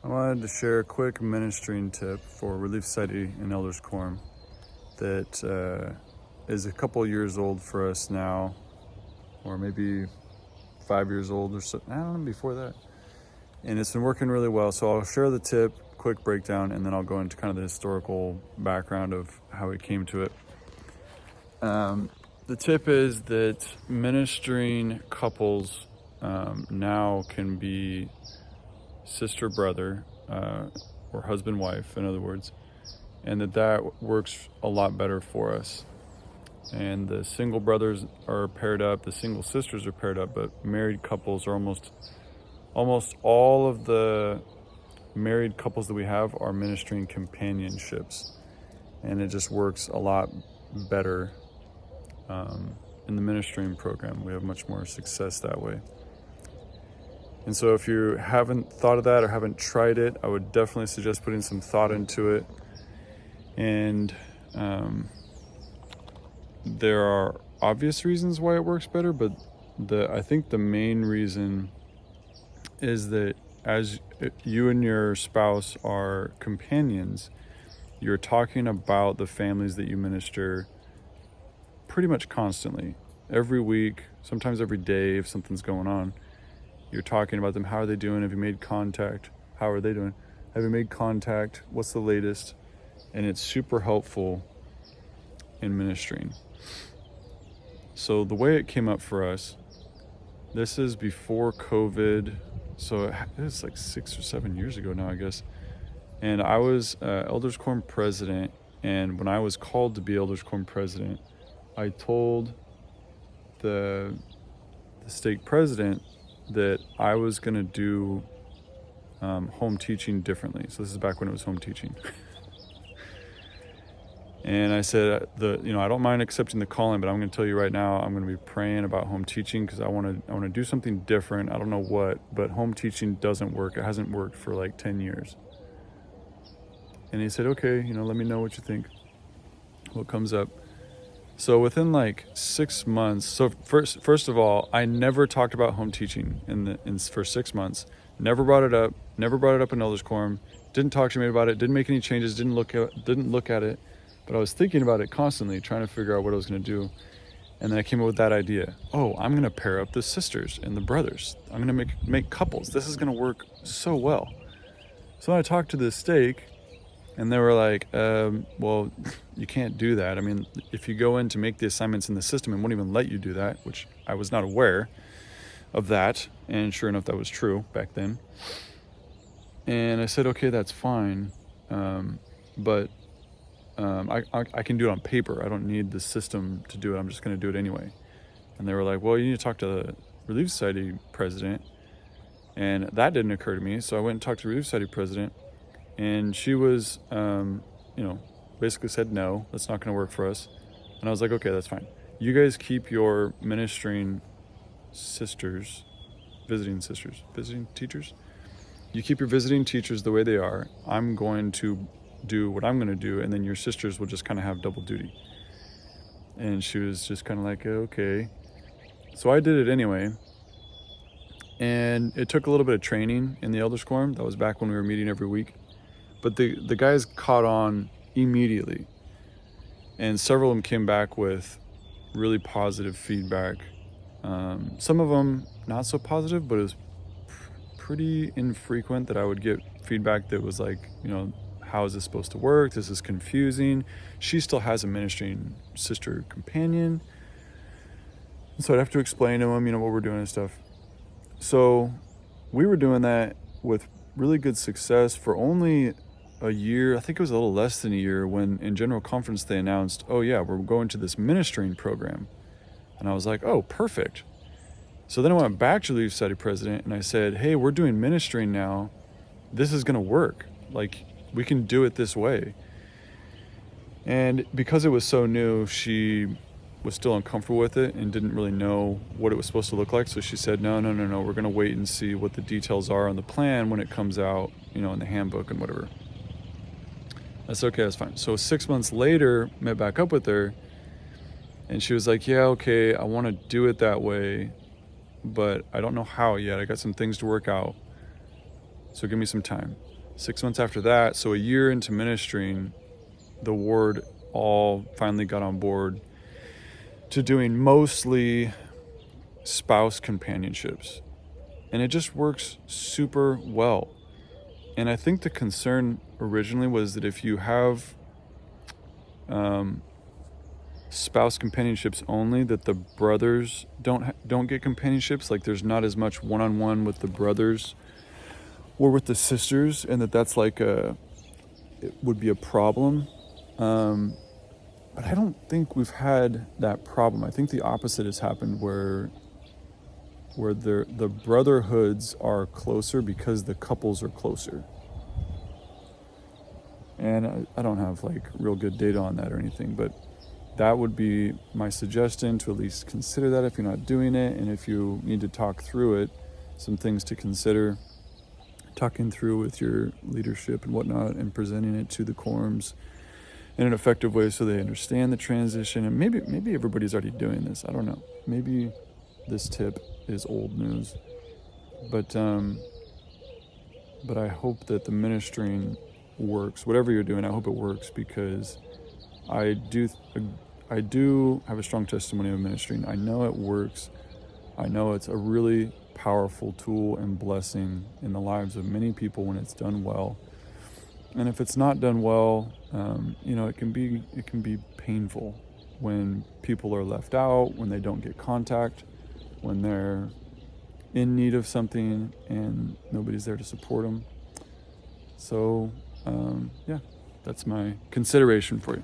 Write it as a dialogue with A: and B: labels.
A: I wanted to share a quick ministering tip for Relief Society in Elders Quorum that is a couple years old for us now, or maybe 5 years old or so. I don't know, before that. And it's been working really well. So I'll share the tip, quick breakdown, and then I'll go into kind of the historical background of how we came to it. The tip is that ministering couples now can be sister brother or husband wife, in other words, and that works a lot better for us. And the single brothers are paired up, the single sisters are paired up, but married couples are almost all of the married couples that we have are ministering companionships, and it just works a lot better in the ministering program. We have much more success that way. And so if you haven't thought of that or haven't tried it, I would definitely suggest putting some thought into it. And there are obvious reasons why it works better, but I think the main reason is that as you and your spouse are companions, you're talking about the families that you minister pretty much constantly. Every week, sometimes every day if something's going on. You're talking about them. How are they doing? Have you made contact? How are they doing? Have you made contact? What's the latest? And it's super helpful in ministering. So the way it came up for us, this is before COVID. So it's like 6 or 7 years ago now, I guess. And I was Elders Quorum president. And when I was called to be Elders Quorum president, I told the stake president that I was going to do home teaching differently. So this is back when it was home teaching. And I said, I don't mind accepting the calling, but I'm going to tell you right now, I'm going to be praying about home teaching because I want to do something different. I don't know what, but home teaching doesn't work. It hasn't worked for like 10 years. And he said, okay, let me know what you think, what comes up. So within like 6 months, so first of all, I never talked about home teaching for 6 months. Never brought it up in Elders Quorum. Didn't talk to me about it. Didn't make any changes. Didn't look at it. But I was thinking about it constantly, trying to figure out what I was going to do. And then I came up with that idea. Oh, I'm going to pair up the sisters and the brothers. I'm going to make couples. This is going to work so well. So I talked to the stake, and they were like, well, you can't do that. I mean, if you go in to make the assignments in the system, it won't even let you do that, which I was not aware of that. And sure enough, that was true back then. And I said, okay, that's fine. But I can do it on paper. I don't need the system to do it. I'm just going to do it anyway. And they were like, well, you need to talk to the Relief Society president. And that didn't occur to me. So I went and talked to the Relief Society president. And she was, basically said, no, that's not going to work for us. And I was like, okay, that's fine. You guys keep your ministering visiting teachers. You keep your visiting teachers the way they are. I'm going to do what I'm going to do, and then your sisters will just kind of have double duty. And she was just kind of like, okay. So I did it anyway. And it took a little bit of training in the Elders Quorum. That was back when we were meeting every week. But the guys caught on immediately. And several of them came back with really positive feedback. Some of them not so positive, but it was pretty infrequent that I would get feedback that was like, how is this supposed to work? This is confusing. She still has a ministering sister companion. And so I'd have to explain to them, what we're doing and stuff. So we were doing that with really good success for only a year. I think it was a little less than a year when in General Conference they announced, oh yeah, we're going to this ministering program. And I was like, oh, perfect. So then I went back to the Relief Society president and I said, hey, we're doing ministering now. This is going to work. Like, we can do it this way. And because it was so new, she was still uncomfortable with it and didn't really know what it was supposed to look like. So she said, no, we're going to wait and see what the details are on the plan when it comes out, in the handbook and whatever. I said, okay, that's fine. So 6 months later, met back up with her, and she was like, yeah, okay, I want to do it that way, but I don't know how yet. I got some things to work out. So give me some time. 6 months after that, so a year into ministering, the ward all finally got on board to doing mostly spouse companionships. And it just works super well. And I think the concern originally was that if you have spouse companionships only, that the brothers don't get companionships. Like there's not as much one-on-one with the brothers or with the sisters, and that's like it would be a problem. But I don't think we've had that problem. I think the opposite has happened, where the brotherhoods are closer because the couples are closer. And I don't have like real good data on that or anything, but that would be my suggestion, to at least consider that if you're not doing it. And if you need to talk through it, some things to consider, talking through with your leadership and whatnot, and presenting it to the quorums in an effective way so they understand the transition. And maybe everybody's already doing this. I don't know. Maybe this tip is old news. But I hope that the ministering works. Whatever you're doing, I hope it works, because I do have a strong testimony of ministering. I know it works. I know it's a really powerful tool and blessing in the lives of many people when it's done well. And if it's not done well, it can be painful when people are left out, when they don't get contact, when they're in need of something and nobody's there to support them. So, that's my consideration for you.